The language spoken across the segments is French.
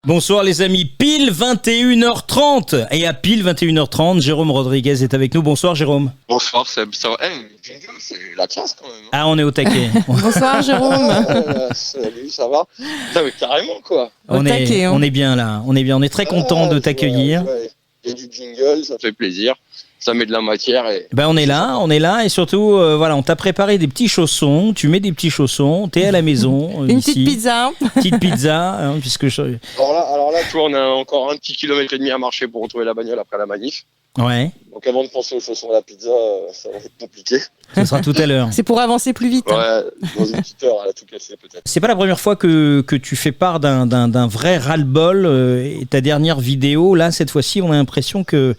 Bonsoir les amis, pile 21h30. Et à pile 21h30, Jérôme Rodriguez est avec nous. Bonsoir Jérôme. Bonsoir Seb. Ça va c'est la classe quand même. Hein. Ah, on est au taquet. Bonsoir Jérôme. Salut, ça va? Non mais carrément quoi. On est bien là, on est très content de t'accueillir. Il y a du jingle, ça fait plaisir. Ça met de la matière. On est là et surtout, on t'a préparé des petits chaussons. Tu mets des petits chaussons, t'es à la maison. Une ici. petite pizza. Petite pizza, hein, puisque Alors là, tu vois, on a encore un petit kilomètre et demi à marcher pour retrouver la bagnole après la manif. Ouais. Donc avant de penser aux chaussons à la pizza, ça va être compliqué. Ce sera tout à l'heure. C'est pour avancer plus vite. Ouais, dans une petite heure, elle a tout cassé peut-être. C'est pas la première fois que tu fais part d'un vrai ras-le-bol. Et ta dernière vidéo, là, cette fois-ci, on a l'impression que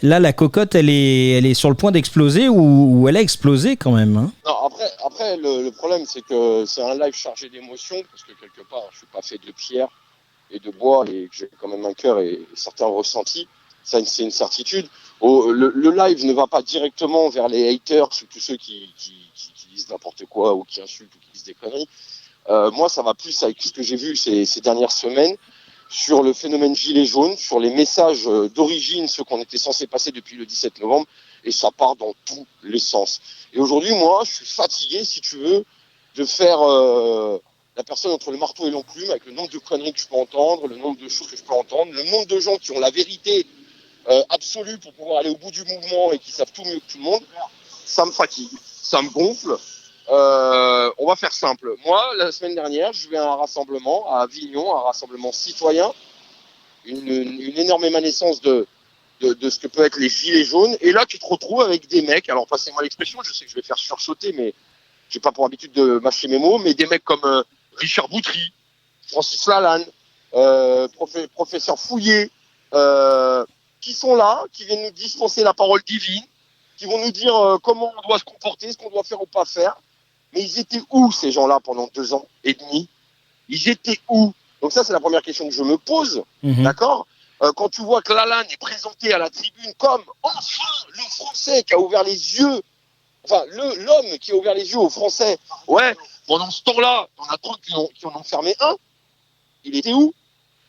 là, la cocotte, elle est sur le point d'exploser ou elle a explosé quand même. Hein. Non, après le problème, c'est que c'est un live chargé d'émotions, parce que quelque part, je suis pas fait de pierre et de bois, et que j'ai quand même un cœur et certains ressentis. Ça, c'est une certitude. Le live ne va pas directement vers les haters, tous ceux qui disent n'importe quoi ou qui insultent ou qui disent des conneries. Moi, ça va plus avec ce que j'ai vu ces dernières semaines sur le phénomène gilet jaune, sur les messages d'origine, ceux qu'on était censé passer depuis le 17 novembre, et ça part dans tous les sens. Et aujourd'hui, moi, je suis fatigué, si tu veux, de faire la personne entre le marteau et l'enclume, avec le nombre de conneries que je peux entendre, le nombre de choses que je peux entendre, le nombre de gens qui ont la vérité absolue pour pouvoir aller au bout du mouvement et qui savent tout mieux que tout le monde. Ça me fatigue, ça me gonfle. On va faire simple. Moi, la semaine dernière, je vais à un rassemblement à Avignon, un rassemblement citoyen, une énorme émanescence de ce que peut être les gilets jaunes. Et là, tu te retrouves avec des mecs, alors passez-moi l'expression, je sais que je vais faire sursauter, mais j'ai pas pour habitude de mâcher mes mots, mais des mecs comme Richard Boutry, Francis Lalanne, professeur Fouillé, qui sont là, qui viennent nous dispenser la parole divine, qui vont nous dire comment on doit se comporter, ce qu'on doit faire ou pas faire. Mais ils étaient où, ces gens-là, pendant 2 ans et demi? Ils étaient où? Donc ça, c'est la première question que je me pose, d'accord? Quand tu vois que Lalanne est présenté à la tribune comme, enfin, le Français qui a ouvert les yeux, enfin, l'homme qui a ouvert les yeux aux Français, ouais, pendant ce temps-là, on a 30 qui en ont fermé un, il était où?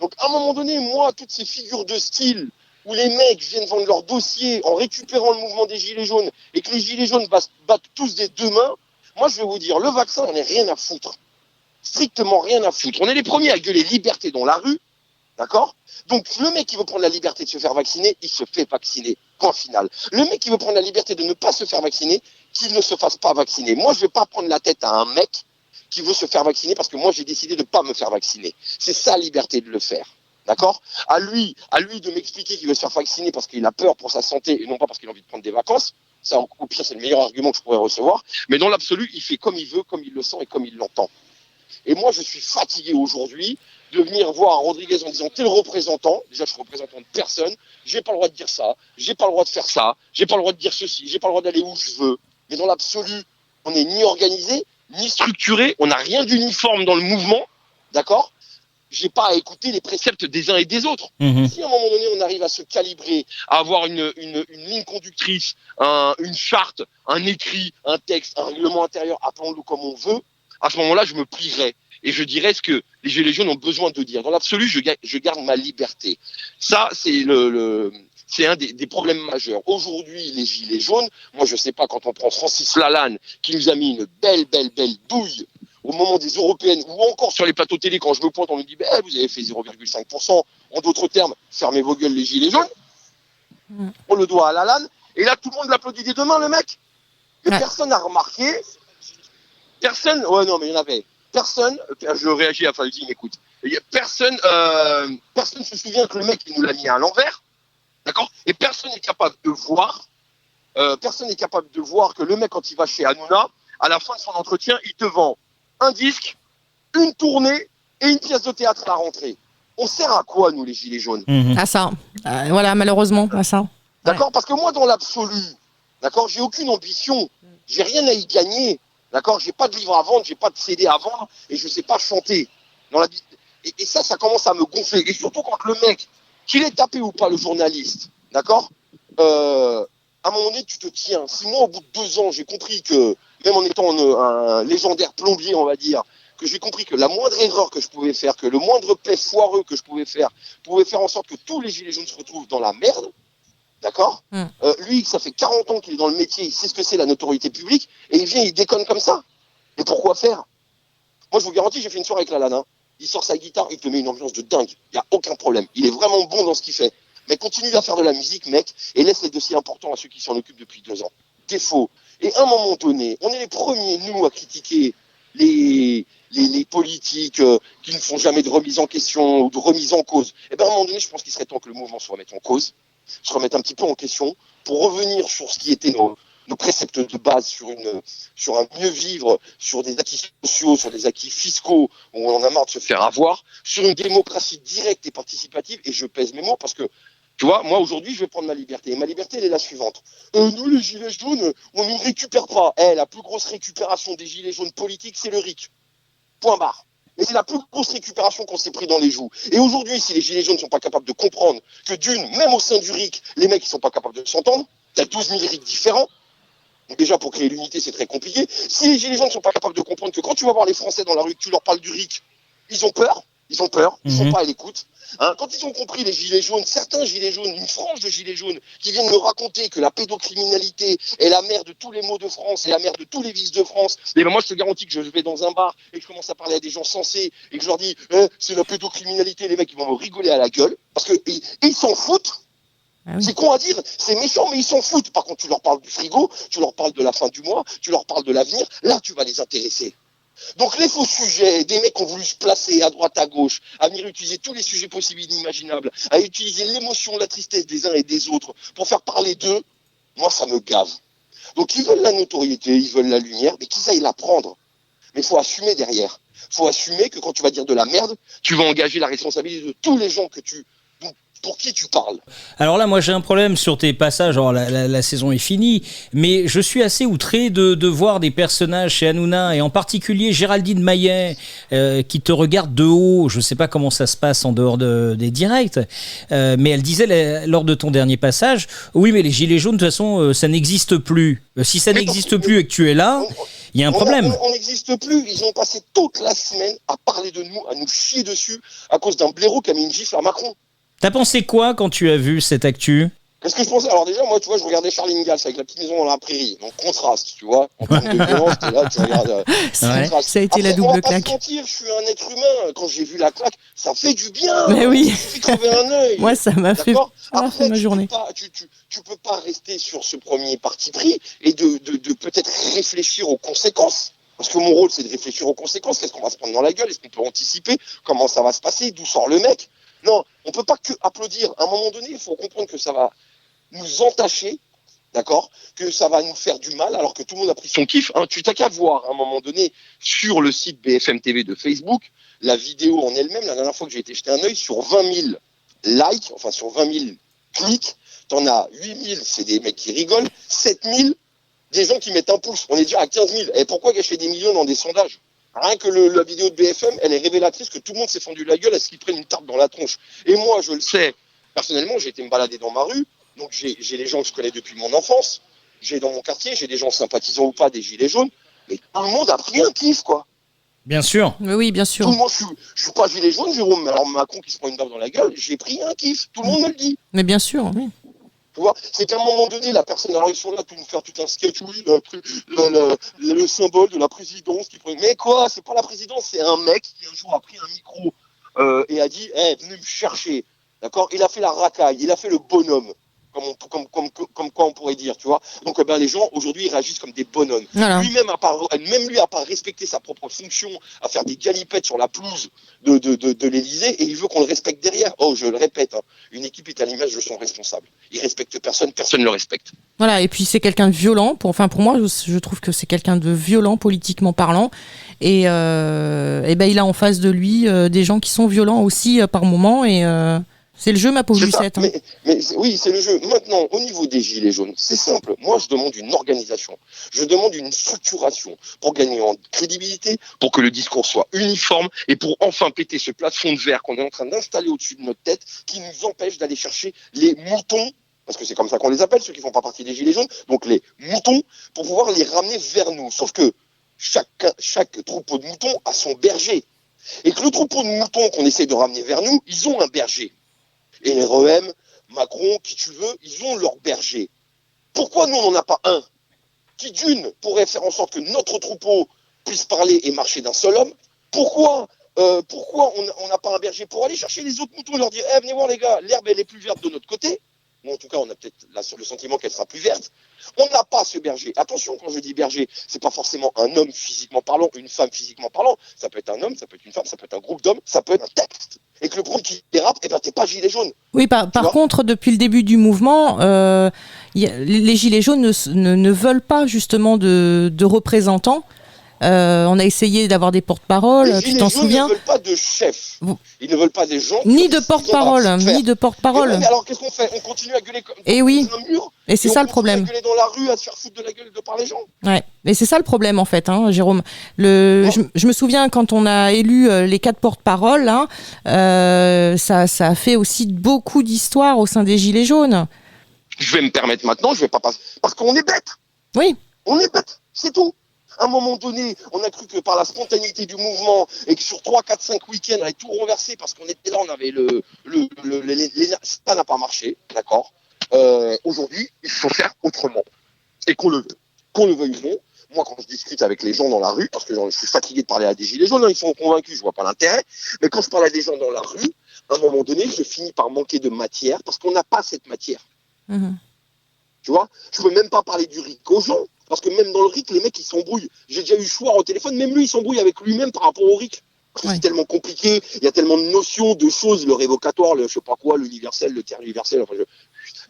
Donc, à un moment donné, moi, toutes ces figures de style, où les mecs viennent vendre leur dossier en récupérant le mouvement des Gilets jaunes et que les Gilets jaunes battent tous des 2 mains, moi je vais vous dire, le vaccin, on n'a rien à foutre. Strictement rien à foutre. On est les premiers à gueuler liberté dans la rue, d'accord? Donc le mec qui veut prendre la liberté de se faire vacciner, il se fait vacciner. Point final. Le mec qui veut prendre la liberté de ne pas se faire vacciner, qu'il ne se fasse pas vacciner. Moi je ne vais pas prendre la tête à un mec qui veut se faire vacciner parce que moi j'ai décidé de ne pas me faire vacciner. C'est sa liberté de le faire. D'accord? À lui de m'expliquer qu'il veut se faire vacciner parce qu'il a peur pour sa santé et non pas parce qu'il a envie de prendre des vacances. Ça, au pire, c'est le meilleur argument que je pourrais recevoir. Mais dans l'absolu, il fait comme il veut, comme il le sent et comme il l'entend. Et moi, je suis fatigué aujourd'hui de venir voir Rodriguez en disant « T'es le représentant ». Déjà, je suis représentant de personne. J'ai pas le droit de dire ça. J'ai pas le droit de faire ça. J'ai pas le droit de dire ceci. J'ai pas le droit d'aller où je veux. Mais dans l'absolu, on n'est ni organisé, ni structuré. On n'a rien d'uniforme dans le mouvement. D'accord? J'ai pas à écouter les préceptes des uns et des autres. Si à un moment donné on arrive à se calibrer, à avoir une ligne conductrice, une charte, un écrit, un texte, un règlement intérieur, appelons-le comme on veut, à ce moment-là je me plierai et je dirai ce que les Gilets jaunes ont besoin de dire. Dans l'absolu, je garde ma liberté. Ça, c'est c'est un des problèmes majeurs. Aujourd'hui, les Gilets jaunes, moi je sais pas, quand on prend Francis Lalanne, qui nous a mis une belle douille au moment des européennes, ou encore sur les plateaux télé, quand je me pointe, on me dit vous avez fait 0,5%. En d'autres termes, fermez vos gueules les Gilets jaunes. On le doit à Lalanne. Et là, tout le monde l'applaudit des 2 mains, le mec. Mais personne n'a remarqué. Personne. Ouais, non, mais il y en avait. Personne. Je réagis à Faldi, écoute. Personne ne se souvient que le mec, il nous l'a mis à l'envers. D'accord? Et personne n'est capable de voir. Personne n'est capable de voir que le mec, quand il va chez Hanouna, à la fin de son entretien, il te vend un disque, une tournée et une pièce de théâtre à la rentrée. On sert à quoi, nous, les Gilets jaunes? À ça. Voilà, malheureusement, à ça. D'accord? Parce que moi, dans l'absolu, d'accord, j'ai aucune ambition. J'ai rien à y gagner. D'accord? J'ai pas de livre à vendre, j'ai pas de CD à vendre et je sais pas chanter. Et ça commence à me gonfler. Et surtout quand le mec, qu'il ait tapé ou pas le journaliste, d'accord? À un moment donné, tu te tiens. Si moi, au bout de 2 ans, j'ai compris que, même en étant un légendaire plombier, on va dire, que j'ai compris que la moindre erreur que je pouvais faire, que le moindre paix foireux que je pouvais faire en sorte que tous les gilets jaunes se retrouvent dans la merde, d'accord. Lui, ça fait 40 ans qu'il est dans le métier, il sait ce que c'est la notoriété publique, et il vient, il déconne comme ça. Et pourquoi faire? Moi, je vous garantis, j'ai fait une soirée avec Lalanne. Il sort sa guitare, il te met une ambiance de dingue. Il n'y a aucun problème. Il est vraiment bon dans ce qu'il fait. Mais continue à faire de la musique, mec, et laisse les dossiers importants à ceux qui s'en occupent depuis 2 ans. Défaut. Et à un moment donné, on est les premiers, nous, à critiquer les politiques qui ne font jamais de remise en question ou de remise en cause. Et bien, à un moment donné, je pense qu'il serait temps que le mouvement se remette en cause, se remette un petit peu en question, pour revenir sur ce qui était nos préceptes de base, sur un mieux vivre, sur des acquis sociaux, sur des acquis fiscaux, où on en a marre de se faire avoir, sur une démocratie directe et participative, et je pèse mes mots parce que, tu vois, moi aujourd'hui, je vais prendre ma liberté. Et ma liberté, elle est la suivante. Nous, les gilets jaunes, on ne nous récupère pas. La plus grosse récupération des gilets jaunes politiques, c'est le RIC. Point barre. Mais c'est la plus grosse récupération qu'on s'est pris dans les joues. Et aujourd'hui, si les gilets jaunes ne sont pas capables de comprendre que même au sein du RIC, les mecs, ils ne sont pas capables de s'entendre, t'as 12 000 RIC différents. Donc déjà, pour créer l'unité, c'est très compliqué. Si les gilets jaunes ne sont pas capables de comprendre que quand tu vas voir les Français dans la rue, que tu leur parles du RIC, ils ont peur, ils sont pas à l'écoute. Quand ils ont compris, les gilets jaunes, certains gilets jaunes, une frange de gilets jaunes, qui viennent me raconter que la pédocriminalité est la mère de tous les maux de France et la mère de tous les vices de France, et ben moi je te garantis que je vais dans un bar et que je commence à parler à des gens sensés et que je leur dis c'est la pédocriminalité, les mecs ils vont me rigoler à la gueule, parce qu'ils s'en foutent. Ah oui. C'est con à dire, c'est méchant, mais ils s'en foutent. Par contre, tu leur parles du frigo, tu leur parles de la fin du mois, tu leur parles de l'avenir, là tu vas les intéresser. Donc les faux sujets, des mecs qui ont voulu se placer à droite, à gauche, à venir utiliser tous les sujets possibles et inimaginables, à utiliser l'émotion, la tristesse des uns et des autres pour faire parler d'eux, moi ça me gave. Donc ils veulent la notoriété, ils veulent la lumière, mais qu'ils aillent la prendre. Mais il faut assumer derrière. Il faut assumer que quand tu vas dire de la merde, tu vas engager la responsabilité de tous les gens pour qui tu parles. Alors là, moi j'ai un problème sur tes passages. Alors la saison est finie, mais je suis assez outré de voir des personnages chez Hanouna, et en particulier Géraldine Maillet, qui te regarde de haut. Je sais pas comment ça se passe en dehors des directs, mais elle disait lors de ton dernier passage, oui mais les gilets jaunes de toute façon ça n'existe plus. Si ça n'existe plus et que tu es là, il y a un problème. On n'existe plus. Ils ont passé toute la semaine à parler de nous, à nous chier dessus à cause d'un blaireau qui a mis une gifle à Macron. T'as pensé quoi quand tu as vu cette actu? Qu'est-ce que je pensais? Alors déjà, moi, tu vois, je regardais Charlie Ingalls avec la petite maison dans la prairie. Donc, contraste, tu vois. En termes de violence, t'es là, tu regardes. Ouais, ça a été la double claque. On va pas se mentir, je suis un être humain. Quand j'ai vu la claque, ça fait du bien. Mais oui. Il suffit de crever un œil. Moi, ça m'a fait ma journée. Tu peux pas rester sur ce premier parti pris et de peut-être réfléchir aux conséquences. Parce que mon rôle, c'est de réfléchir aux conséquences. Qu'est-ce qu'on va se prendre dans la gueule? Est-ce qu'on peut anticiper? Comment ça va se passer? D'où sort le mec? Non, on ne peut pas que applaudir. À un moment donné, il faut comprendre que ça va nous entacher, d'accord? Que ça va nous faire du mal, alors que tout le monde a pris son kiff. Tu t'as qu'à voir, à un moment donné, sur le site BFM TV de Facebook, la vidéo en elle-même. La dernière fois que j'ai été jeter un œil, sur 20 000 likes, enfin sur 20 000 clics, t'en as 8 000, c'est des mecs qui rigolent, 7 000, des gens qui mettent un pouce. On est déjà à 15 000. Et pourquoi gâcher des millions dans des sondages? Rien que la vidéo de BFM, elle est révélatrice que tout le monde s'est fendu la gueule à ce qu'ils prennent une tarte dans la tronche. Et moi, je le sais, personnellement, j'ai été me balader dans ma rue, donc j'ai les gens que je connais depuis mon enfance, j'ai dans mon quartier, j'ai des gens sympathisants ou pas des gilets jaunes, mais tout le monde a pris un kiff, quoi. Bien sûr. Oui, bien sûr. Tout le monde, je suis pas gilet jaune, Jérôme, mais alors Macron qui se prend une baffe dans la gueule, j'ai pris un kiff, tout le monde me le dit. Mais bien sûr, oui. Tu vois, c'est qu'à un moment donné, la personne, alors ils sont là pour nous faire tout un sketch, oui, le symbole de la présidence. Mais quoi, c'est pas la présidence, c'est un mec qui un jour a pris un micro et a dit, venez me chercher, d'accord? Il a fait la racaille, il a fait le bonhomme, comme quoi on pourrait dire, tu vois. Donc les gens, aujourd'hui, ils réagissent comme des bonhommes. Voilà. Même lui, à part respecter sa propre fonction, à faire des galipettes sur la pelouse de l'Élysée, et il veut qu'on le respecte derrière. Oh, je le répète, une équipe est à l'image de son responsable. Il respecte personne, personne ne le respecte. Voilà, et puis c'est quelqu'un de violent. Pour moi, je trouve que c'est quelqu'un de violent, politiquement parlant. Et il a en face de lui des gens qui sont violents aussi par moments. C'est le jeu, ma pauvre Lucette. Mais oui, c'est le jeu. Maintenant, au niveau des gilets jaunes, c'est simple. Moi, je demande une organisation. Je demande une structuration pour gagner en crédibilité, pour que le discours soit uniforme et pour enfin péter ce plafond de verre qu'on est en train d'installer au-dessus de notre tête qui nous empêche d'aller chercher les moutons, parce que c'est comme ça qu'on les appelle, ceux qui font pas partie des gilets jaunes, donc les moutons, pour pouvoir les ramener vers nous. Sauf que chaque troupeau de moutons a son berger. Et que le troupeau de moutons qu'on essaie de ramener vers nous, ils ont un berger. Et les REM, Macron, qui tu veux, ils ont leur berger. Pourquoi nous, on n'en a pas un qui, d'une, pourrait faire en sorte que notre troupeau puisse parler et marcher d'un seul homme? Pourquoi on n'a pas un berger pour aller chercher les autres moutons et leur dire venez voir les gars, l'herbe elle est plus verte de notre côté. Bon, en tout cas, on a peut-être le sentiment qu'elle sera plus verte. On n'a pas ce berger. Attention, quand je dis berger, c'est pas forcément un homme physiquement parlant, une femme physiquement parlant. Ça peut être un homme, ça peut être une femme, ça peut être un groupe d'hommes, ça peut être un texte. Et que le premier qui dérape, t'es pas gilet jaune. Oui, par contre, depuis le début du mouvement, les gilets jaunes ne veulent pas justement de représentants. On a essayé d'avoir des porte-paroles, tu t'en souviens? Ils ne veulent pas de chefs. Ils ne veulent pas des gens. Ni de porte-parole, ni de porte-parole. Mais alors qu'est-ce qu'on fait? On continue à gueuler comme un mur. Et c'est ça le problème. On continue à gueuler dans la rue, à se faire foutre de la gueule de par les gens. Ouais. Et c'est ça le problème en fait, hein, Jérôme. Je me souviens quand on a élu les 4 porte-paroles, hein, ça a fait aussi beaucoup d'histoires au sein des Gilets jaunes. Je vais me permettre maintenant, je vais pas passer. Parce qu'on est bête. Oui. On est bête, c'est tout. À un moment donné, on a cru que par la spontanéité du mouvement et que sur 3, 4, 5 week-ends, on allait tout renverser parce qu'on était là, on avait ça n'a pas marché, d'accord. Aujourd'hui, il faut faire autrement. Et qu'on le veuille ou non. Moi, quand je discute avec les gens dans la rue, parce que je suis fatigué de parler à des gilets jaunes, ils sont convaincus, je vois pas l'intérêt. Mais quand je parle à des gens dans la rue, à un moment donné, je finis par manquer de matière parce qu'on n'a pas cette matière. Mmh. Tu vois, je peux même pas parler du RIC aux gens. Parce que même dans le RIC, les mecs, ils s'embrouillent. J'ai déjà eu Chouard au téléphone, même lui, il s'embrouille avec lui-même par rapport au RIC. Parce que c'est tellement compliqué, il y a tellement de notions, de choses, le révocatoire, le je sais pas quoi, l'universel, le tiers universel. Enfin,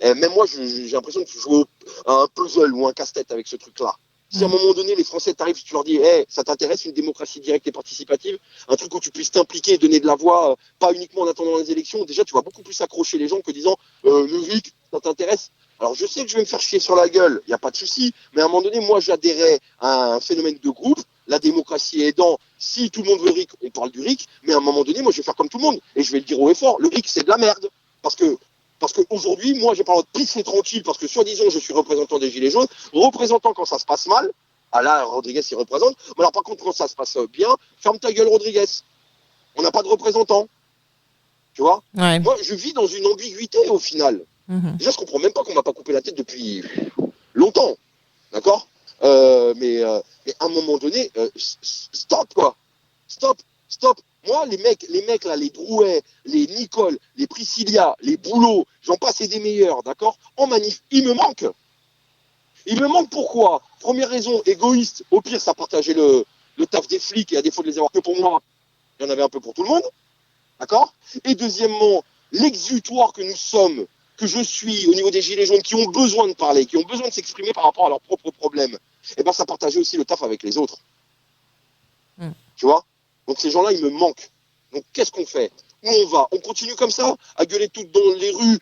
même moi, j'ai l'impression que je joue à un puzzle ou un casse-tête avec ce truc-là. Si à un moment donné, les Français t'arrivent, tu leur dis, ça t'intéresse une démocratie directe et participative, un truc où tu puisses t'impliquer et donner de la voix, pas uniquement en attendant les élections, déjà, tu vas beaucoup plus accrocher les gens que disant, le RIC, ça t'intéresse? Alors je sais que je vais me faire chier sur la gueule, il n'y a pas de souci, mais à un moment donné, moi j'adhérais à un phénomène de groupe, la démocratie aidant, si tout le monde veut RIC, on parle du RIC, mais à un moment donné, moi je vais faire comme tout le monde, et je vais le dire haut et fort, le RIC c'est de la merde, parce que aujourd'hui, moi j'ai pas le droit de pisser tranquille, parce que soi-disant je suis représentant des Gilets jaunes, représentant quand ça se passe mal, ah là Rodriguez il représente, mais alors par contre quand ça se passe bien, ferme ta gueule Rodriguez, on n'a pas de représentant, tu vois. Ouais. Moi je vis dans une ambiguïté au final. Déjà, je comprends même pas qu'on m'a pas coupé la tête depuis longtemps, d'accord, mais à un moment donné, stop quoi, stop. Moi, les mecs là, les Drouet, les Nicole, les Priscilla, les Boulot, j'en passe et des meilleurs, d'accord. En manif, ils me manquent. Ils me manquent pourquoi? Première raison, égoïste. Au pire, ça partageait le taf des flics et à défaut de les avoir que pour moi, il y en avait un peu pour tout le monde, d'accord. Et deuxièmement, l'exutoire que nous sommes. Que je suis au niveau des Gilets jaunes qui ont besoin de parler, qui ont besoin de s'exprimer par rapport à leurs propres problèmes, et ben ça partageait aussi le taf avec les autres. Tu vois? Donc ces gens-là, ils me manquent. Donc qu'est-ce qu'on fait? Où on va? On continue comme ça, à gueuler toutes dans les rues,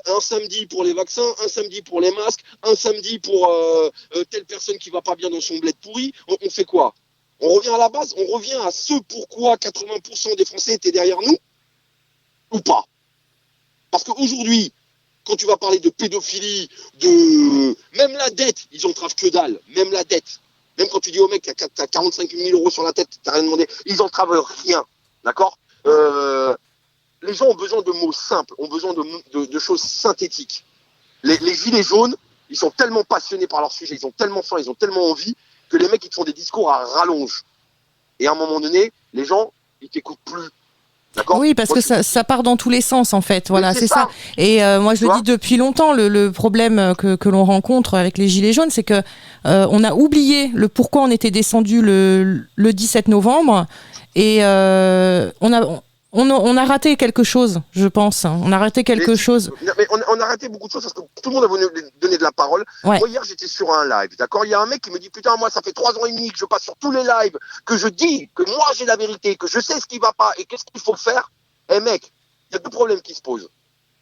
un samedi pour les vaccins, un samedi pour les masques, un samedi pour telle personne qui va pas bien dans son bled pourri. On fait quoi? On revient à la base? On revient à ce pourquoi 80% des Français étaient derrière nous? Ou pas? Parce qu'aujourd'hui, quand tu vas parler de pédophilie, même la dette, ils entravent que dalle. Même la dette. Même quand tu dis au mec, t'as 45 000 euros sur la tête, t'as rien demandé, ils entravent rien. D'accord? Les gens ont besoin de mots simples, ont besoin de choses synthétiques. Les gilets jaunes, ils sont tellement passionnés par leur sujet, ils ont tellement faim, ils ont tellement envie, que les mecs, ils te font des discours à rallonge. Et à un moment donné, les gens, ils t'écoutent plus. D'accord. Oui, parce que ça part dans tous les sens en fait. Voilà, c'est ça. Et moi, je le dis depuis longtemps. Le problème que l'on rencontre avec les Gilets jaunes, c'est que on a oublié le pourquoi on était descendu le 17 novembre et on a raté quelque chose, je pense. On a raté quelque chose. Mais on a raté beaucoup de choses parce que tout le monde a voulu donner de la parole. Ouais. Moi, hier, j'étais sur un live, d'accord? Il y a un mec qui me dit, putain, moi, ça fait 3 ans et demi que je passe sur tous les lives, que je dis que moi, j'ai la vérité, que je sais ce qui va pas et qu'est-ce qu'il faut faire. Eh mec, il y a 2 problèmes qui se posent.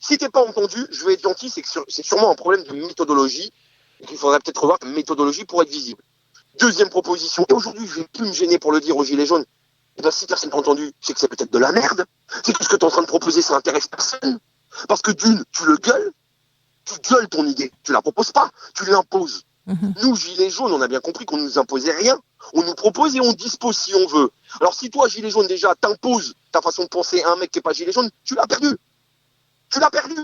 Si t'es pas entendu, je vais être gentil, c'est sûrement un problème de méthodologie et qu'il faudrait peut-être revoir ta méthodologie pour être visible. Deuxième proposition, et aujourd'hui, je vais plus me gêner pour le dire aux Gilets jaunes. Eh ben, si personne n'a entendu, c'est que c'est peut-être de la merde. C'est que ce que tu es en train de proposer, ça n'intéresse personne. Parce que d'une, tu gueules ton idée. Tu la proposes pas, tu l'imposes. Nous, gilets jaunes, on a bien compris qu'on ne nous imposait rien. On nous propose et on dispose si on veut. Alors si toi, gilet jaune, déjà, t'imposes ta façon de penser à un mec qui n'est pas gilet jaune, tu l'as perdu. Tu l'as perdu.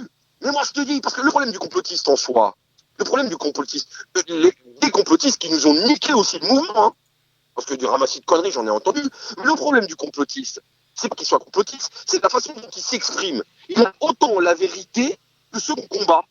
Mais moi, je te dis, parce que le problème du complotiste en soi, le problème du complotiste, des complotistes qui nous ont niqué aussi le mouvement, hein, parce que du ramassis de conneries, j'en ai entendu, mais le problème du complotiste, c'est pas qu'il soit complotiste, c'est la façon dont il s'exprime. Il a autant la vérité que ceux qu'on combat.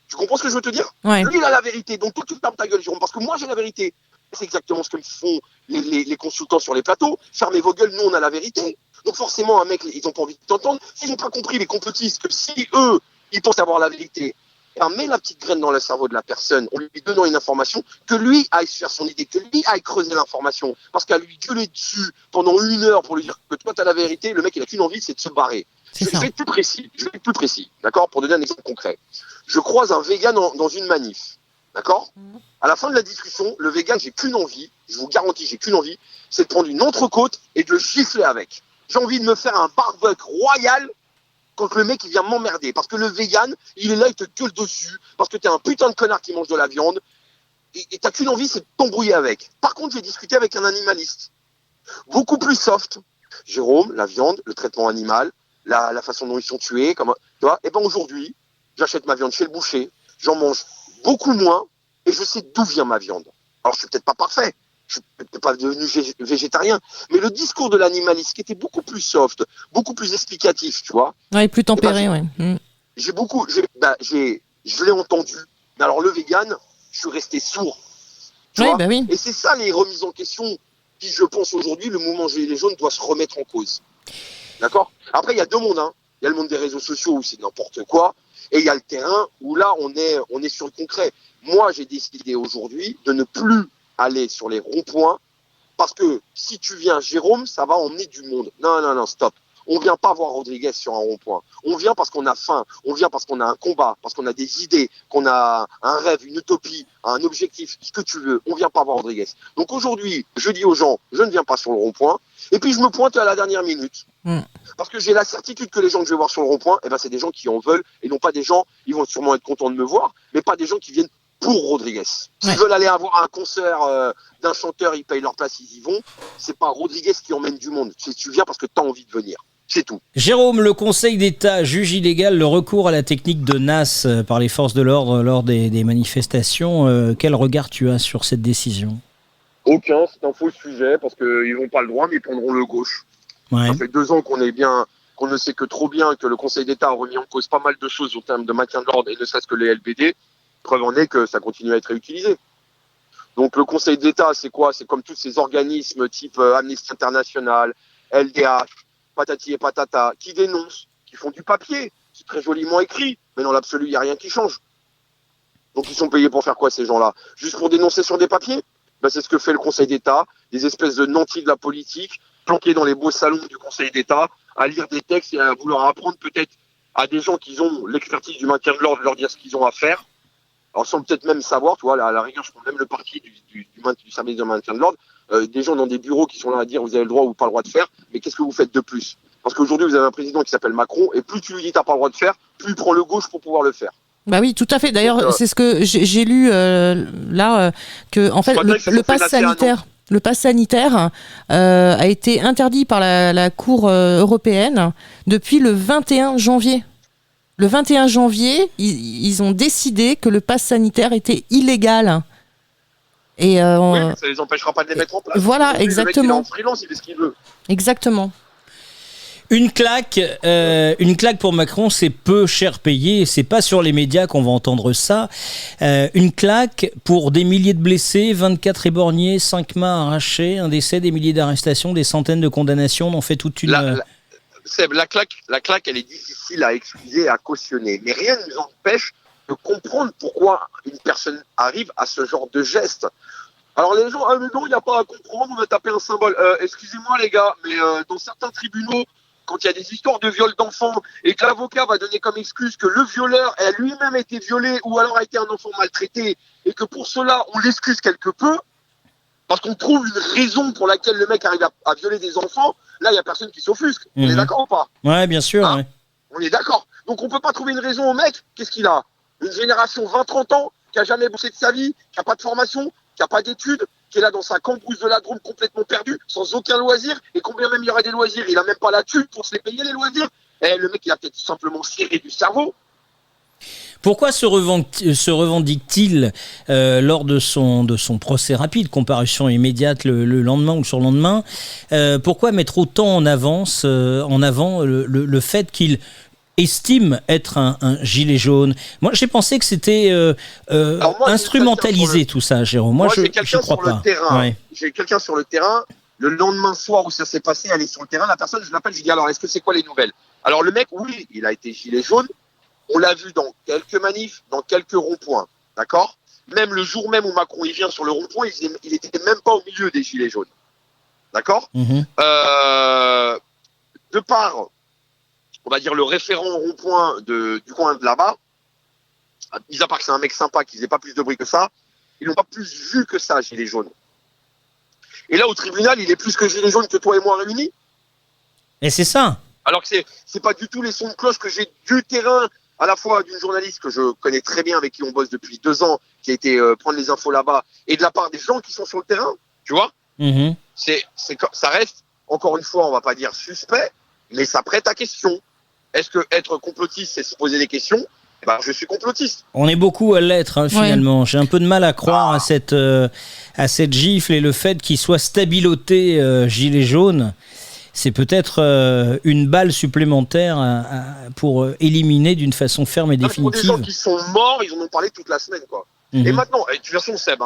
Tu comprends ce que je veux te dire? Ouais. Lui, il a la vérité, donc toi, tu fermes ta gueule, Jérôme, parce que moi, j'ai la vérité. C'est exactement ce que font les consultants sur les plateaux. Fermez vos gueules, nous, on a la vérité. Donc forcément, un mec, ils n'ont pas envie de t'entendre. S'ils n'ont pas compris, les complotistes, que si eux, ils pensent avoir la vérité, on met la petite graine dans le cerveau de la personne, en lui donnant une information, que lui aille se faire son idée, que lui aille creuser l'information. Parce qu'à lui gueuler dessus pendant 1 heure pour lui dire que toi, tu as la vérité, le mec, il n'a qu'une envie, c'est de se barrer. Je vais être plus précis, d'accord, pour donner un exemple concret. Je croise un vegan dans une manif, d'accord. À la fin de la discussion, le vegan, j'ai qu'une envie, je vous garantis, j'ai qu'une envie, c'est de prendre une entrecôte et de le gifler avec. J'ai envie de me faire un barbecue royal quand le mec il vient m'emmerder. Parce que le vegan, il est là, il te gueule dessus, parce que t'es un putain de connard qui mange de la viande, et t'as qu'une envie, c'est de t'embrouiller avec. Par contre, je vais discuter avec un animaliste, beaucoup plus soft. Jérôme, la viande, le traitement animal, la façon dont ils sont tués, tu vois, et ben aujourd'hui, j'achète ma viande chez le boucher, j'en mange beaucoup moins, et je sais d'où vient ma viande. Alors, je suis peut-être pas parfait, je suis peut-être pas devenu végétarien, mais le discours de l'animaliste qui était beaucoup plus soft, beaucoup plus explicatif, tu vois. Ouais, plus tempéré, ouais. Je l'ai entendu. Mais alors, le vegan, je suis resté sourd. Tu vois. Bah oui. Et c'est ça les remises en question qui, je pense, aujourd'hui, le mouvement Gilets jaunes doit se remettre en cause. D'accord? Après, il y a 2 mondes, hein. Il y a le monde des réseaux sociaux où c'est n'importe quoi, et il y a le terrain où là, on est sur le concret. Moi, j'ai décidé aujourd'hui de ne plus aller sur les ronds-points, parce que si tu viens, Jérôme, ça va emmener du monde. Non, stop. On vient pas voir Rodriguez sur un rond-point. On vient parce qu'on a faim. On vient parce qu'on a un combat, parce qu'on a des idées, qu'on a un rêve, une utopie, un objectif, ce que tu veux. On vient pas voir Rodriguez. Donc aujourd'hui, je dis aux gens, je ne viens pas sur le rond-point. Et puis je me pointe à la dernière minute. Parce que j'ai la certitude que les gens que je vais voir sur le rond-point, eh ben, c'est des gens qui en veulent, et non pas des gens, ils vont sûrement être contents de me voir, mais pas des gens qui viennent pour Rodriguez. S'ils veulent aller avoir un concert d'un chanteur, ils payent leur place, ils y vont. C'est pas Rodriguez qui emmène du monde. Tu viens parce que tu as envie de venir. C'est tout. Jérôme, le Conseil d'État juge illégal le recours à la technique de NAS par les forces de l'ordre lors des manifestations. Quel regard tu as sur cette décision? Aucun, c'est un faux sujet parce qu'ils n'ont pas le droit, mais ils prendront le gauche. Ouais. Ça fait 2 ans qu'on ne sait que trop bien que le Conseil d'État a remis en cause pas mal de choses au terme de maintien de l'ordre et ne serait-ce que les LBD. Preuve en est que ça continue à être réutilisé. Donc le Conseil d'État, c'est quoi? C'est comme tous ces organismes type Amnesty International, LDH, patati et patata, qui dénoncent, qui font du papier. C'est très joliment écrit, mais dans l'absolu, il n'y a rien qui change. Donc ils sont payés pour faire quoi, ces gens-là? Juste pour dénoncer sur des papiers? Ben, c'est ce que fait le Conseil d'État, des espèces de nantis de la politique, planqués dans les beaux salons du Conseil d'État, à lire des textes et à vouloir apprendre peut-être à des gens qui ont l'expertise du maintien de l'ordre, leur dire ce qu'ils ont à faire. Alors sans peut-être même savoir, tu vois, à la rigueur, je prends même le parti du service de maintien de l'ordre, des gens dans des bureaux qui sont là à dire vous avez le droit ou pas le droit de faire, mais qu'est-ce que vous faites de plus? Parce qu'aujourd'hui, vous avez un président qui s'appelle Macron, et plus tu lui dis t'as pas le droit de faire, plus il prend le gauche pour pouvoir le faire. Bah oui, tout à fait. D'ailleurs, c'est ce que j'ai lu que en fait le pass sanitaire. Le pass sanitaire a été interdit par la Cour européenne depuis le 21 janvier. Le 21 janvier, ils ont décidé que le pass sanitaire était illégal. Et oui, mais ça les empêchera pas de les mettre en place. Voilà, exactement. Le mec, il est en freelance, il fait ce qu'il veut. Exactement. Une claque pour Macron, c'est peu cher payé. C'est pas sur les médias qu'on va entendre ça. Une claque pour des milliers de blessés, 24 éborgnés, 5 mains arrachées, un décès, des milliers d'arrestations, des centaines de condamnations. On en fait toute une. Seb, la claque, elle est difficile à excuser, à cautionner. Mais rien ne nous empêche de comprendre pourquoi une personne arrive à ce genre de geste. Alors les gens, mais non, il n'y a pas à comprendre, on va taper un symbole. Excusez-moi les gars, mais dans certains tribunaux, quand il y a des histoires de viol d'enfants et que l'avocat va donner comme excuse que le violeur a lui-même été violé ou alors a été un enfant maltraité et que pour cela, on l'excuse quelque peu, parce qu'on trouve une raison pour laquelle le mec arrive à violer des enfants, là, il n'y a personne qui s'offusque. On est d'accord ou pas? Ouais, bien sûr. Ouais. On est d'accord. Donc, on ne peut pas trouver une raison au mec. Qu'est-ce qu'il a? Une génération 20-30 ans. qui a jamais bossé de sa vie, qui a pas de formation, qui a pas d'études, qui est là dans sa cambrousse de la Drôme complètement perdu, sans aucun loisir, et combien même il y aurait des loisirs, il a même pas la thune pour se les payer les loisirs. Et le mec, il a peut-être simplement serré du cerveau. Pourquoi se revendique-t-il lors de son procès rapide, comparution immédiate le lendemain ou le surlendemain, pourquoi mettre autant en avant le fait qu'il estime être un gilet jaune? Moi, j'ai pensé que c'était instrumentalisé tout ça, Jérôme. Moi, j'ai quelqu'un crois sur pas. Le terrain. Ouais. J'ai quelqu'un sur le terrain. Le lendemain soir où ça s'est passé, elle est sur le terrain. La personne, je l'appelle, je dis alors, est-ce que c'est quoi les nouvelles? Alors le mec, oui, il a été gilet jaune. On l'a vu dans quelques manifs, dans quelques ronds-points, d'accord? Même le jour même où Macron il vient sur le rond-point, il était même pas au milieu des gilets jaunes, d'accord? De par, on va dire, le référent rond-point du coin de là-bas, mis à part que c'est un mec sympa qui faisait pas plus de bruit que ça, ils n'ont pas plus vu que ça, gilet jaune. Et là, au tribunal, il est plus que gilet jaune que toi et moi réunis. Et c'est ça. Alors que c'est pas du tout les sons de cloche que j'ai du terrain, à la fois d'une journaliste que je connais très bien, avec qui on bosse depuis 2 ans, qui a été prendre les infos là-bas, et de la part des gens qui sont sur le terrain, tu vois. Ça reste, encore une fois, on va pas dire suspect, mais ça prête à question. Est-ce que être complotiste, c'est se poser des questions? Je suis complotiste. On est beaucoup à l'être, finalement. Ouais. J'ai un peu de mal à croire à cette gifle, et le fait qu'il soit stabiloté gilet jaune. C'est peut-être une balle supplémentaire pour éliminer d'une façon ferme et définitive. Pour des gens qui sont morts, ils en ont parlé toute la semaine, quoi. Et maintenant, de toute façon, Seb,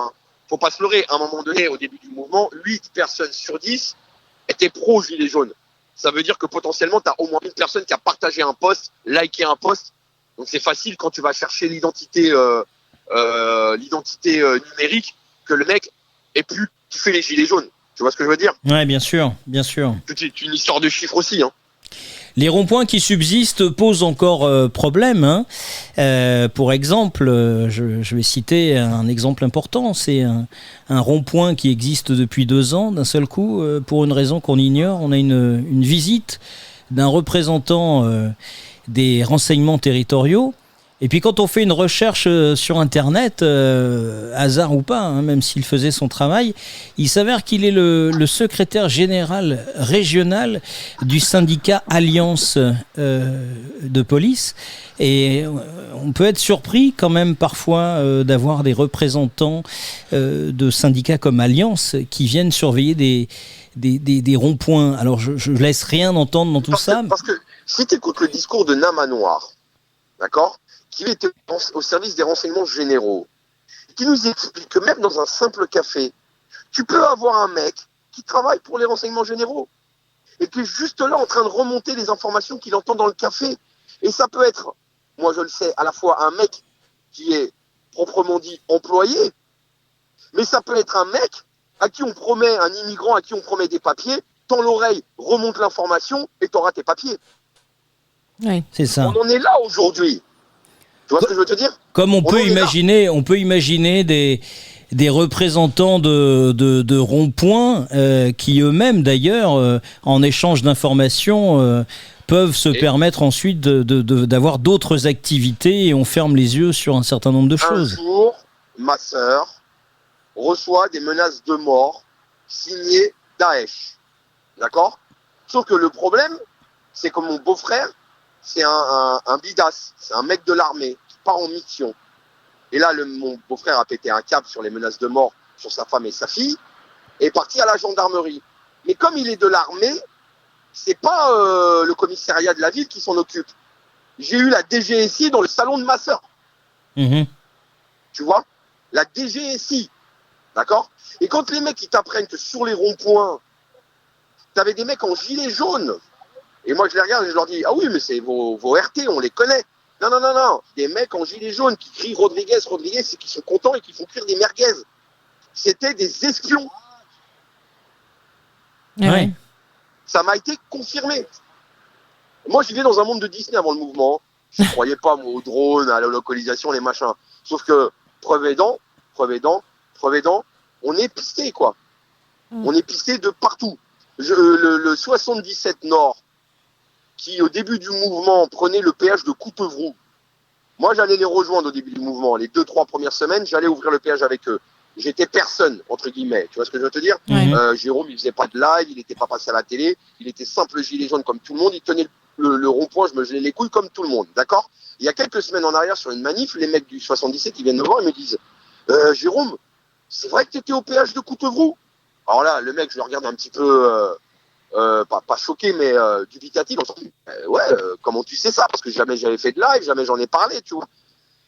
faut pas se leurrer. À un moment donné, au début du mouvement, 8 personnes sur 10 étaient pro-gilet jaune. Ça veut dire que potentiellement, tu as au moins une personne qui a partagé un post, liké un post. Donc c'est facile quand tu vas chercher l'identité numérique que le mec ait pu kiffer les gilets jaunes. Tu vois ce que je veux dire? Ouais, bien sûr, bien sûr. C'est une histoire de chiffres aussi. Les ronds-points qui subsistent posent encore problème. Pour exemple, je vais citer un exemple important. C'est un rond-point qui existe depuis 2 ans. D'un seul coup, pour une raison qu'on ignore, on a une visite d'un représentant des renseignements territoriaux. Et puis quand on fait une recherche sur Internet, hasard ou pas, même s'il faisait son travail, il s'avère qu'il est le secrétaire général régional du syndicat Alliance de police. Et on peut être surpris quand même parfois d'avoir des représentants de syndicats comme Alliance qui viennent surveiller des ronds-points. Alors je laisse rien entendre dans tout ça. Parce que si tu écoutes le discours de Nama Noir, d'accord, qui était au service des renseignements généraux, qui nous explique que même dans un simple café, tu peux avoir un mec qui travaille pour les renseignements généraux et qui est juste là en train de remonter les informations qu'il entend dans le café. Et ça peut être, moi je le sais, à la fois un mec qui est proprement dit employé, mais ça peut être un mec à qui on promet, un immigrant à qui on promet des papiers, tend l'oreille, remonte l'information et t'auras tes papiers. Oui, c'est ça. On en est là aujourd'hui. Tu vois ce que je veux te dire? Comme on peut imaginer des représentants de ronds-points qui eux-mêmes, d'ailleurs, en échange d'informations, peuvent se permettre ensuite d'avoir d'autres activités, et on ferme les yeux sur un certain nombre de choses. Un jour, ma sœur reçoit des menaces de mort signées Daesh. D'accord? Sauf que le problème, c'est que mon beau-frère, c'est un bidas, c'est un mec de l'armée qui part en mission. Et là, mon beau-frère a pété un câble sur les menaces de mort sur sa femme et sa fille, et est parti à la gendarmerie. Mais comme il est de l'armée, c'est pas le commissariat de la ville qui s'en occupe. J'ai eu la DGSI dans le salon de ma sœur. Tu vois? La DGSI. D'accord? Et quand les mecs ils t'apprennent que sur les ronds-points, t'avais des mecs en gilet jaune. Et moi, je les regarde et je leur dis, ah oui, mais c'est vos RT, on les connaît. Non. Des mecs en gilet jaune qui crient Rodriguez, et qui sont contents et qui font cuire des merguez. C'était des espions. Ouais. Ça m'a été confirmé. Moi, je vivais dans un monde de Disney avant le mouvement. Je ne croyais pas, moi, aux drones, à la localisation, les machins. Sauf que, preuve aidant, on est pisté, quoi. On est pisté de partout. Le 77 Nord, qui au début du mouvement prenait le péage de Coupevroux, Moi, j'allais les rejoindre au début du mouvement. Les 2-3 premières semaines, j'allais ouvrir le péage avec eux. J'étais personne, entre guillemets. Tu vois ce que je veux te dire? Jérôme, il faisait pas de live, il n'était pas passé à la télé, il était simple gilet jaune comme tout le monde, il tenait le rond-point, je me gelais les couilles comme tout le monde, d'accord? Il y a quelques semaines en arrière, sur une manif, les mecs du 77, ils viennent me voir et me disent Jérôme, c'est vrai que tu étais au péage de Coutevroux? Alors là, le mec, je le regarde un petit peu, pas choqué, mais dubitatif. Comment tu sais ça? Parce que jamais j'avais fait de live, jamais j'en ai parlé, tu vois.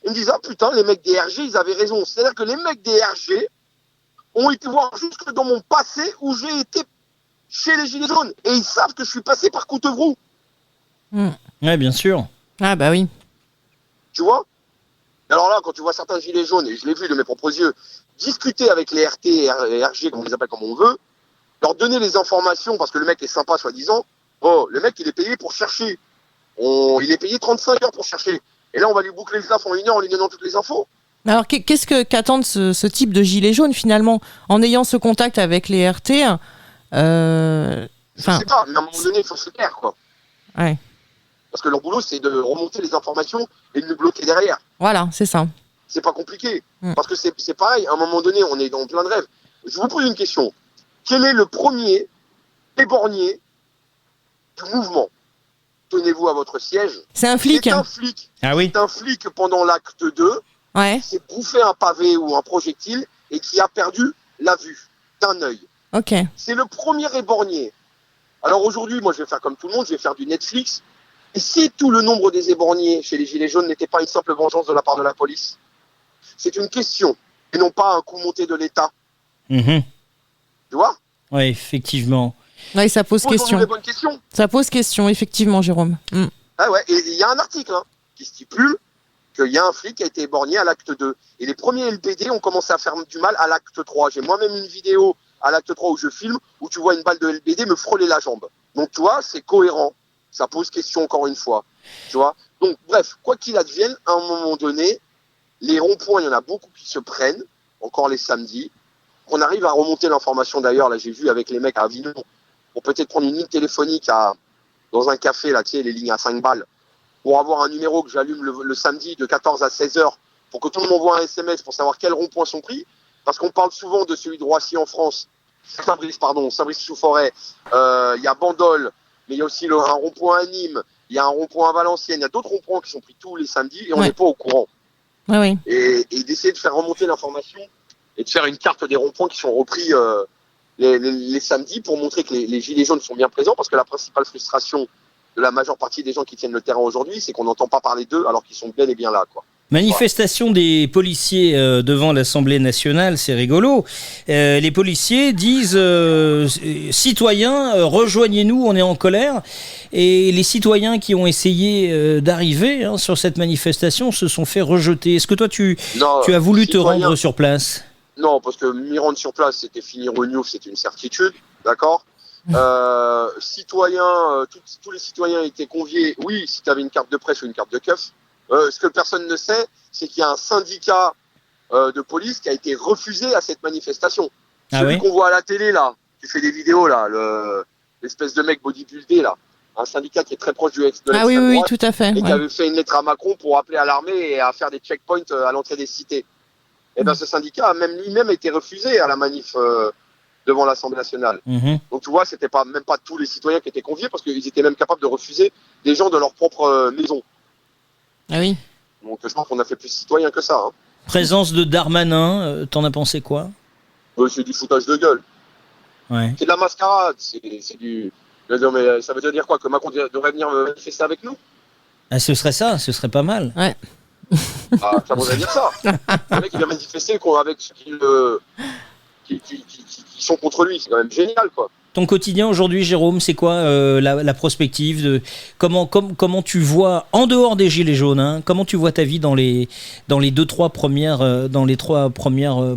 Ils me disent, ah putain, les mecs des RG, ils avaient raison. C'est-à-dire que les mecs des RG ont été voir jusque dans mon passé où j'ai été chez les Gilets jaunes. Et ils savent que je suis passé par Coutevroux. Ouais, bien sûr. Ah bah oui. Tu vois? Alors là, quand tu vois certains Gilets jaunes, et je l'ai vu de mes propres yeux, discuter avec les RT et les RG, comme on les appelle comme on veut, leur donner les informations, parce que le mec est sympa, soi-disant. Oh, le mec, il est payé pour chercher. Il est payé 35 heures pour chercher. Et là, on va lui boucler le taf en 1 heure en lui donnant toutes les infos. Alors, qu'attendent ce type de gilet jaune, finalement, en ayant ce contact avec les RT Je sais pas, mais à un moment donné, il faut se taire, quoi. Ouais. Parce que leur boulot, c'est de remonter les informations et de nous bloquer derrière. Voilà, c'est ça. C'est pas compliqué. Parce que c'est pareil, à un moment donné, on est dans plein de rêves. Je vous pose une question. Quel est le premier éborgné du mouvement? Tenez-vous à votre siège. C'est un flic. C'est un flic. Ah oui. C'est un flic pendant l'acte 2. Ouais. Qui s'est bouffé un pavé ou un projectile et qui a perdu la vue d'un œil. Ok. C'est le premier éborgné. Alors aujourd'hui, moi, je vais faire comme tout le monde, je vais faire du Netflix. Et si tout le nombre des éborgnés chez les Gilets jaunes n'était pas une simple vengeance de la part de la police? C'est une question, et non pas un coup monté de l'État. Tu vois? Oui, effectivement. Ouais, ça pose question. Les bonnes questions. Ça pose question, effectivement, Jérôme. Ah ouais, et il y a un article qui stipule qu'il y a un flic qui a été éborgné à l'acte 2. Et les premiers LBD ont commencé à faire du mal à l'acte 3. J'ai moi-même une vidéo à l'acte 3 où je filme, où tu vois une balle de LBD me frôler la jambe. Donc tu vois, c'est cohérent. Ça pose question encore une fois. Tu vois. Donc bref, quoi qu'il advienne, à un moment donné, les ronds-points, il y en a beaucoup qui se prennent, encore les samedis. On arrive à remonter l'information d'ailleurs, là j'ai vu avec les mecs à Avignon, pour peut-être prendre une ligne téléphonique dans un café, là, tu sais, les lignes à 5 balles, pour avoir un numéro que j'allume le samedi de 14 à 16 heures, pour que tout le monde m'envoie un SMS pour savoir quels ronds-points sont pris, parce qu'on parle souvent de celui de Roissy en France, Saint-Brice-sous-Forêt, il y a Bandol, mais il y a aussi un rond-point à Nîmes, il y a un rond-point à Valenciennes, il y a d'autres ronds-points qui sont pris tous les samedis, et on n'est pas au courant. Oui. Et d'essayer de faire remonter l'information, et de faire une carte des ronds-points qui sont repris les samedis pour montrer que les Gilets jaunes sont bien présents, parce que la principale frustration de la majeure partie des gens qui tiennent le terrain aujourd'hui, c'est qu'on n'entend pas parler d'eux alors qu'ils sont bel et bien là, quoi. Manifestation des policiers devant l'Assemblée nationale, c'est rigolo. Les policiers disent citoyens, rejoignez-nous, on est en colère. Et les citoyens qui ont essayé d'arriver sur cette manifestation se sont fait rejeter. Est-ce que toi, tu as voulu te rendre sur place? Non, parce que m'y rendre sur place, c'était finir au Niouf, c'était une certitude, d'accord. Citoyens, tous les citoyens étaient conviés. Oui, si tu avais une carte de presse ou une carte de keuf. Ce que personne ne sait, c'est qu'il y a un syndicat de police qui a été refusé à cette manifestation. Celui qu'on voit à la télé, là, qui fait des vidéos, là, l'espèce de mec bodybuildé, là. Un syndicat qui est très proche de l'extrême droite. Oui, tout à fait. Et qui avait fait une lettre à Macron pour appeler à l'armée et à faire des checkpoints à l'entrée des cités. Et bien, ce syndicat a lui-même été refusé à la manif devant l'Assemblée nationale. Donc, tu vois, c'était même pas tous les citoyens qui étaient conviés, parce qu'ils étaient même capables de refuser des gens de leur propre maison. Ah oui. Donc je pense qu'on a fait plus citoyen que ça. Présence de Darmanin, t'en as pensé quoi? C'est du foutage de gueule. Ouais. C'est de la mascarade. C'est du. Non, mais ça veut dire quoi? Que Macron devrait venir manifester avec nous? Ah, ce serait pas mal. Ouais. Ah, ça voudrait dire ça. Le mec, il vient manifester avec ceux qui sont contre lui. C'est quand même génial, quoi. Ton quotidien aujourd'hui, Jérôme, c'est quoi la prospective de comment tu vois en dehors des gilets jaunes, comment tu vois ta vie dans les 3 premières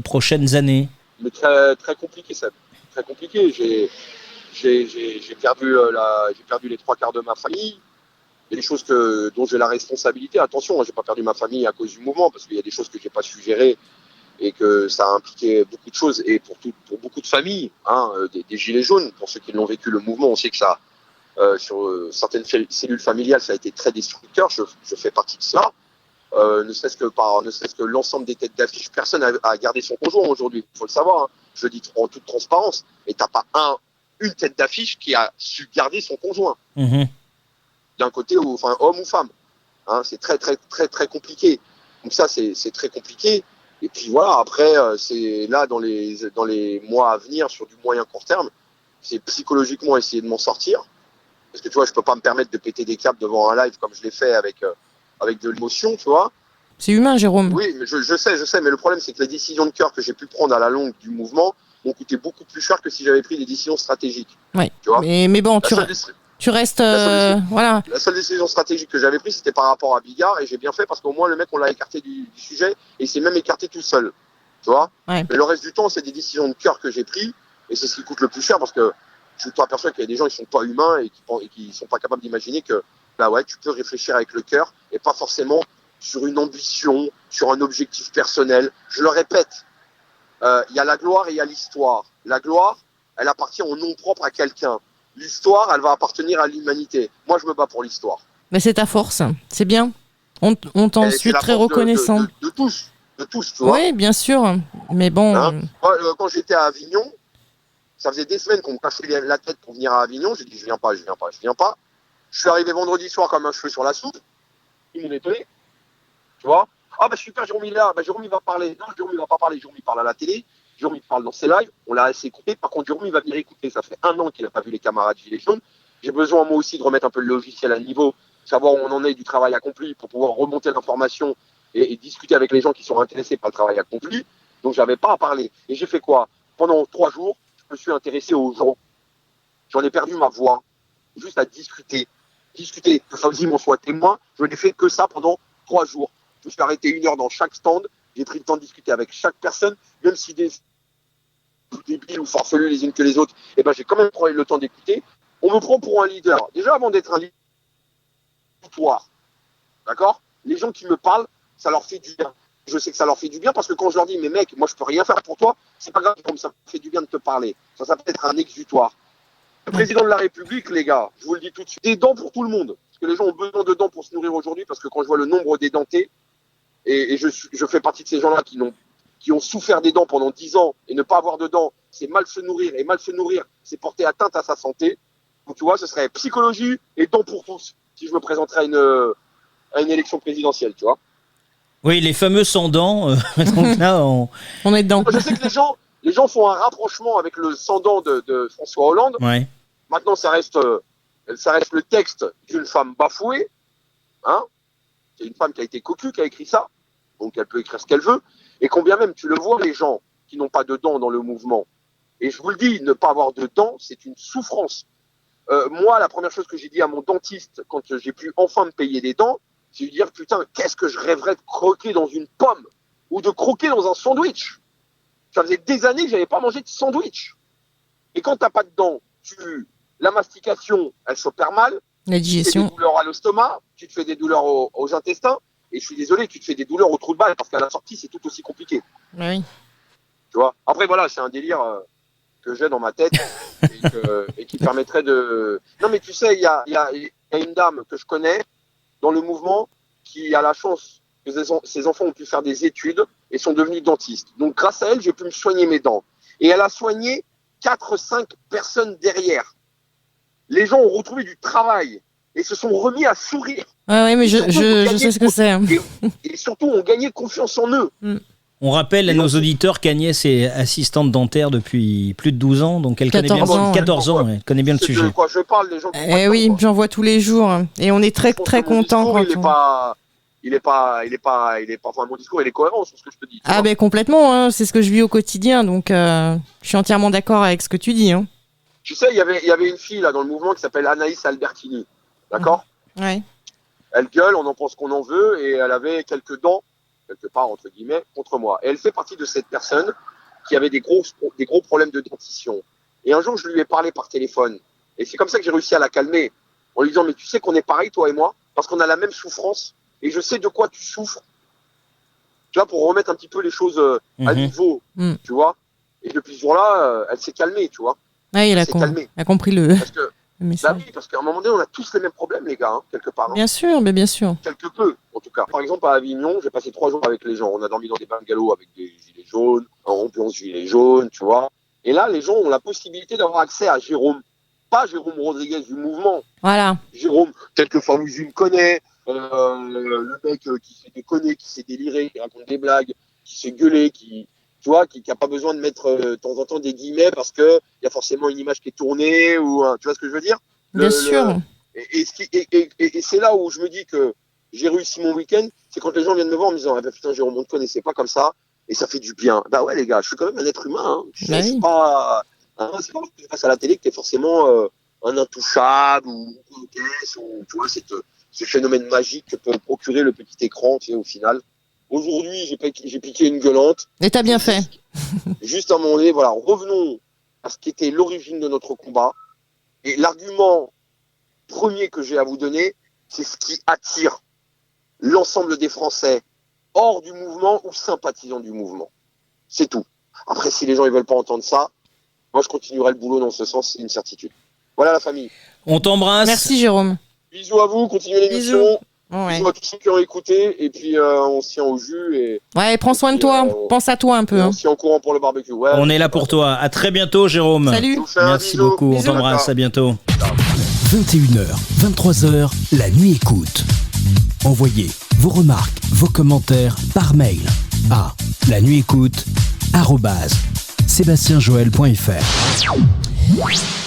prochaines années? Mais très compliqué, ça. Très compliqué. J'ai perdu les 3 quarts de ma famille. Il y a des choses dont j'ai la responsabilité. Attention, j'ai pas perdu ma famille à cause du mouvement, parce qu'il y a des choses que j'ai pas su gérer. Et que ça a impliqué beaucoup de choses, et pour beaucoup de familles, des gilets jaunes, pour ceux qui l'ont vécu le mouvement, on sait que ça, sur certaines cellules familiales, ça a été très destructeur, je fais partie de ça. ne serait-ce que l'ensemble des têtes d'affiche. Personne a gardé son conjoint aujourd'hui, il faut le savoir, hein. Je le dis en toute transparence. Et t'as pas une tête d'affiche qui a su garder son conjoint. D'un côté, enfin, homme ou femme. Hein, c'est très, très, très, très compliqué. Donc ça, c'est très compliqué. Et puis voilà, après, c'est là, dans les mois à venir, sur du moyen court terme, c'est psychologiquement essayer de m'en sortir. Parce que tu vois, je peux pas me permettre de péter des câbles devant un live comme je l'ai fait avec de l'émotion, tu vois. C'est humain, Jérôme. Oui, mais je sais, mais le problème, c'est que les décisions de cœur que j'ai pu prendre à la longue du mouvement m'ont coûté beaucoup plus cher que si j'avais pris des décisions stratégiques. Ouais. Tu vois, mais bon, tu restes. Voilà. La seule décision stratégique que j'avais prise, c'était par rapport à Bigard, et j'ai bien fait parce qu'au moins le mec, on l'a écarté du sujet, et il s'est même écarté tout seul. Tu vois. Ouais. Mais le reste du temps, c'est des décisions de cœur que j'ai prises, et c'est ce qui coûte le plus cher parce que je t'aperçois qu'il y a des gens qui sont pas humains et qui sont pas capables d'imaginer que, bah ouais, tu peux réfléchir avec le cœur et pas forcément sur une ambition, sur un objectif personnel. Je le répète, il y a la gloire et il y a l'histoire. La gloire, elle appartient au nom propre à quelqu'un. L'histoire, elle va appartenir à l'humanité. Moi, je me bats pour l'histoire. Mais c'est ta force, c'est bien. On t'en suit très reconnaissant. De tous, tu vois. Oui, bien sûr, mais bon. Hein, moi, quand j'étais à Avignon, ça faisait des semaines qu'on me cassait la tête pour venir à Avignon. J'ai dit, je viens pas. Je suis arrivé vendredi soir comme un cheveu sur la soupe. Ils m'ont étonné. Tu vois. Ah, bah super, Jérôme, il est là. Bah, Jérôme, il va parler. Non, Jérôme, il va pas parler. Jérôme, il parle à la télé. Jérôme, il parle dans ses lives. On l'a assez écouté. Par contre, Jérôme, il va venir écouter. Ça fait 1 an qu'il n'a pas vu les camarades Gilets jaunes. J'ai besoin, moi aussi, de remettre un peu le logiciel à niveau, savoir où on en est du travail accompli pour pouvoir remonter l'information et discuter avec les gens qui sont intéressés par le travail accompli. Donc, j'avais pas à parler. Et j'ai fait quoi? Pendant 3 jours, je me suis intéressé aux gens. J'en ai perdu ma voix. Juste à discuter. Que Fauzi m'en soit témoin. Je n'ai fait que ça pendant 3 jours. Je me suis arrêté 1 heure dans chaque stand. J'ai pris le temps de discuter avec chaque personne, même si des débiles ou farfelus les unes que les autres, eh ben, j'ai quand même pris le temps d'écouter. On me prend pour un leader. Déjà, avant d'être un leader, d'accord? Les gens qui me parlent, ça leur fait du bien. Je sais que ça leur fait du bien parce que quand je leur dis, mais mec, moi je peux rien faire pour toi, c'est pas grave, comme ça me fait du bien de te parler. Ça peut être un exutoire. Le président de la République, les gars, je vous le dis tout de suite, des dents pour tout le monde. Parce que les gens ont besoin de dents pour se nourrir aujourd'hui, parce que quand je vois le nombre d'édentés, et je fais partie de ces gens-là qui ont souffert des dents pendant 10 ans, et ne pas avoir de dents, c'est mal se nourrir, et mal se nourrir, c'est porter atteinte à sa santé. Donc tu vois, ce serait psychologie et dents pour tous, si je me présenterais à une élection présidentielle, tu vois. Oui, les fameux sans dents. Donc là, on est dedans. Je sais que les gens font un rapprochement avec le sans dents de François Hollande. Ouais. Maintenant, ça reste le texte d'une femme bafouée. Hein, c'est une femme qui a été cocue, qui a écrit ça. Donc, elle peut écrire ce qu'elle veut. Et combien même, tu le vois, les gens qui n'ont pas de dents dans le mouvement. Et je vous le dis, ne pas avoir de dents, c'est une souffrance. Moi, la première chose que j'ai dit à mon dentiste quand j'ai pu enfin me payer des dents, c'est de dire, putain, qu'est-ce que je rêverais de croquer dans une pomme ou de croquer dans un sandwich. Ça faisait des années que j'avais pas mangé de sandwich. Et quand t'as pas de dents, la mastication, elle s'opère mal. La digestion. Tu fais des douleurs à l'estomac, tu te fais des douleurs aux intestins, et je suis désolé, tu te fais des douleurs au trou de balle, parce qu'à la sortie, c'est tout aussi compliqué. Oui. Tu vois. Après, voilà, c'est un délire que j'ai dans ma tête, et qui permettrait de... Non, mais tu sais, il y a une dame que je connais, dans le mouvement, qui a la chance que ses enfants ont pu faire des études et sont devenus dentistes. Donc grâce à elle, j'ai pu me soigner mes dents. Et elle a soigné 4-5 personnes derrière. Les gens ont retrouvé du travail et se sont remis à sourire. Ouais, mais je sais ce que c'est. Et surtout, ont gagné confiance en eux. On rappelle à nos auditeurs qu'Agnès est assistante dentaire depuis plus de 12 ans, donc elle connaît bien 14 ans, elle connaît bien le sujet. De quoi je parle, les gens. Oui, j'en vois tous les jours, et on est très très contents. Il est pas. Enfin, mon discours, il est cohérent sur ce que je te dis. Ah ben complètement, hein, c'est ce que je vis au quotidien, donc je suis entièrement d'accord avec ce que tu dis. Hein. Tu sais, il y avait une fille là dans le mouvement qui s'appelle Anaïs Albertini, d'accord? Ouais. Elle gueule, on en pense qu'on en veut, et elle avait quelques dents, quelque part entre guillemets, contre moi. Et elle fait partie de cette personne qui avait des gros problèmes de dentition. Et un jour, je lui ai parlé par téléphone, et c'est comme ça que j'ai réussi à la calmer, en lui disant, mais tu sais qu'on est pareil, toi et moi, parce qu'on a la même souffrance, et je sais de quoi tu souffres. Tu vois, pour remettre un petit peu les choses à niveau, tu vois. Et depuis ce jour-là, elle s'est calmée, tu vois. Ouais, elle a compris le message. Bah oui, parce qu'à un moment donné, on a tous les mêmes problèmes, les gars, hein, quelque part. Hein. Bien sûr, mais bien sûr. Quelque peu, en tout cas. cas. Par exemple, à Avignon, j'ai passé 3 jours avec les gens. On a dormi dans des bungalows avec des gilets jaunes, un ambiance gilets jaunes, tu vois. Et là, les gens ont la possibilité d'avoir accès à Jérôme. Pas Jérôme Rodriguez du mouvement. Voilà. Jérôme, tel que Faouzi me connaît, le mec qui s'est déconné, qui s'est déliré, qui raconte des blagues, qui s'est gueulé, qui a pas besoin de mettre de temps en temps des guillemets parce que il y a forcément une image qui est tournée ou tu vois ce que je veux dire? Bien sûr. Et c'est là où je me dis que j'ai réussi mon week-end, c'est quand les gens viennent me voir en me disant, ah ben putain Jérôme, on ne te connaissait pas comme ça, et ça fait du bien. Bah ouais les gars, je suis quand même un être humain. Hein. C'est pas parce que je passe à la télé que t'es forcément un intouchable ou tu vois ce phénomène magique que peut procurer le petit écran, tu sais, au final. Aujourd'hui, j'ai piqué une gueulante. Et t'as bien fait. Juste à un moment donné, voilà, revenons à ce qui était l'origine de notre combat. Et l'argument premier que j'ai à vous donner, c'est ce qui attire l'ensemble des Français hors du mouvement ou sympathisants du mouvement. C'est tout. Après, si les gens ne veulent pas entendre ça, moi je continuerai le boulot dans ce sens, c'est une certitude. Voilà la famille. On t'embrasse. Merci Jérôme. Bisous à vous, continuez l'émission. Ouais. Bisous à tous ceux qui ont écouté et puis on se tient au jus. Ouais, prends soin de toi. Pense à toi un peu. On se tient au courant pour le barbecue. Ouais, on est là pour toi. À très bientôt, Jérôme. Salut. Merci beaucoup. Bisous. On t'embrasse. À bientôt. 21h, 23h, la nuit écoute. Envoyez vos remarques, vos commentaires par mail à lanuitécoute@sebastienjoel.fr.